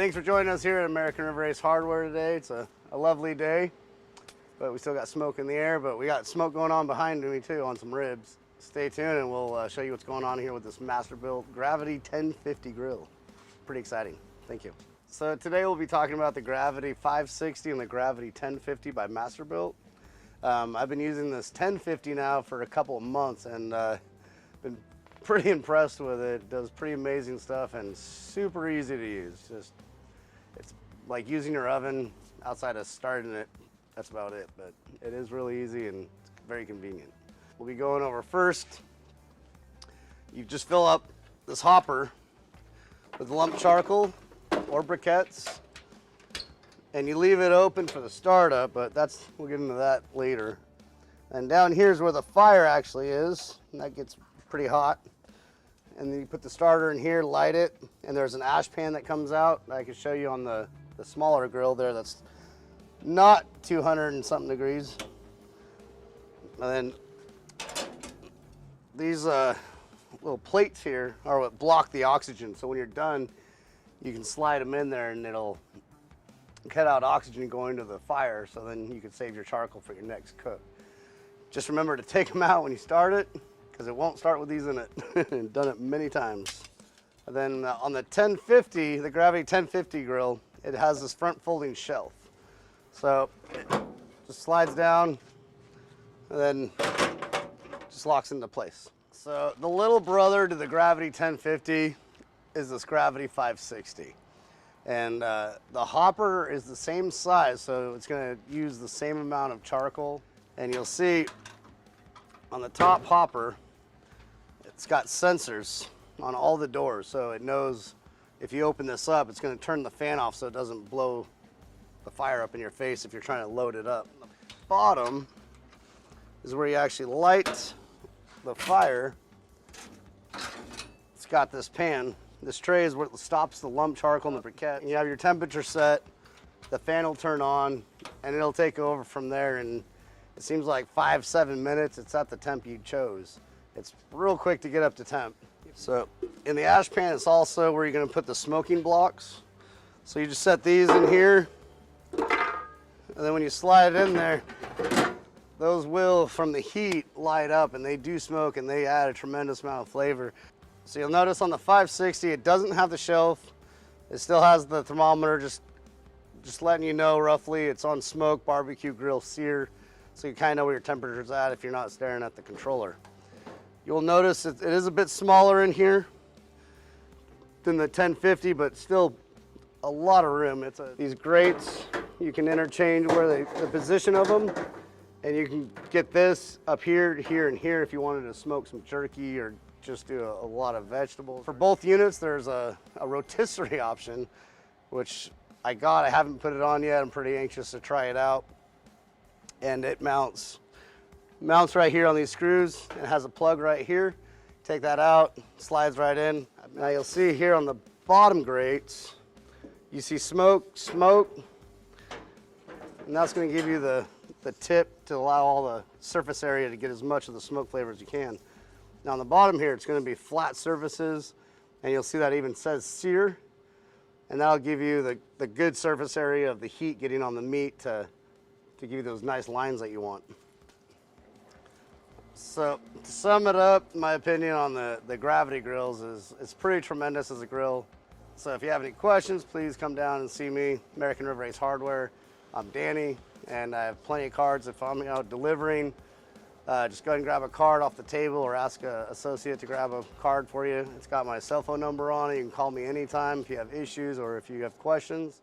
Thanks for joining us here at American River Ace Hardware today. It's a lovely day, but we still got smoke in the air, but we got smoke going on behind me too on some ribs. Stay tuned and we'll show you what's going on here with this MasterBuilt Gravity 1050 grill. Pretty exciting. Thank you. So today we'll be talking about the Gravity 560 and the Gravity 1050 by MasterBuilt. I've been using this 1050 now for a couple of months and been pretty impressed with it. It does pretty amazing stuff and super easy to use. It's like using your oven outside of starting it. That's about it, but it is really easy and it's very convenient. We'll be going over first. You just fill up this hopper with lump charcoal or briquettes, and you leave it open for the startup, but we'll get into that later. And down here is where the fire actually is, and that gets pretty hot. And then you put the starter in here, light it, and there's an ash pan that comes out. I can show you on the smaller grill there that's not 200 and something degrees. And then these little plates here are what block the oxygen. So when you're done, you can slide them in there and it'll cut out oxygen going to the fire, so then you can save your charcoal for your next cook. Just remember to take them out when you start it, because it won't start with these in it. I've done it many times. And then on the 1050, the Gravity 1050 grill, it has this front folding shelf. So it just slides down and then just locks into place. So the little brother to the Gravity 1050 is this Gravity 560. And the hopper is the same size, so it's gonna use the same amount of charcoal. And you'll see on the top hopper, it's got sensors on all the doors, so it knows if you open this up, it's gonna turn the fan off so it doesn't blow the fire up in your face if you're trying to load it up. The bottom is where you actually light the fire. It's got this pan. This tray is what stops the lump charcoal in the briquette. You have your temperature set, the fan will turn on, and it'll take over from there. And it seems like 5-7 minutes, it's at the temp you chose. It's real quick to get up to temp. So in the ash pan, it's also where you're gonna put the smoking blocks. So you just set these in here, and then when you slide it in there, those will, from the heat, light up, and they do smoke, and they add a tremendous amount of flavor. So you'll notice on the 560, it doesn't have the shelf. It still has the thermometer, just letting you know roughly it's on smoke, barbecue, grill, sear, so you kind of know where your temperature's at if you're not staring at the controller. You'll notice it is a bit smaller in here than the 1050, but still a lot of room. These grates, you can interchange where the position of them, and you can get this up here, here, and here if you wanted to smoke some jerky or just do a lot of vegetables. For both units, there's a rotisserie option, which I haven't put it on yet. I'm pretty anxious to try it out. And it mounts right here on these screws. It has a plug right here. Take that out, slides right in. Now you'll see here on the bottom grates, you see smoke, and that's gonna give you the tip to allow all the surface area to get as much of the smoke flavor as you can. Now on the bottom here, it's gonna be flat surfaces, and you'll see that even says sear, and that'll give you the good surface area of the heat getting on the meat to give you those nice lines that you want. So to sum it up, my opinion on the Gravity grills is it's pretty tremendous as a grill. So if you have any questions, please come down and see me, American River Ace Hardware. I'm Danny, and I have plenty of cards if I'm out delivering. Just go ahead and grab a card off the table or ask an associate to grab a card for you. It's got my cell phone number on it. You can call me anytime if you have issues or if you have questions.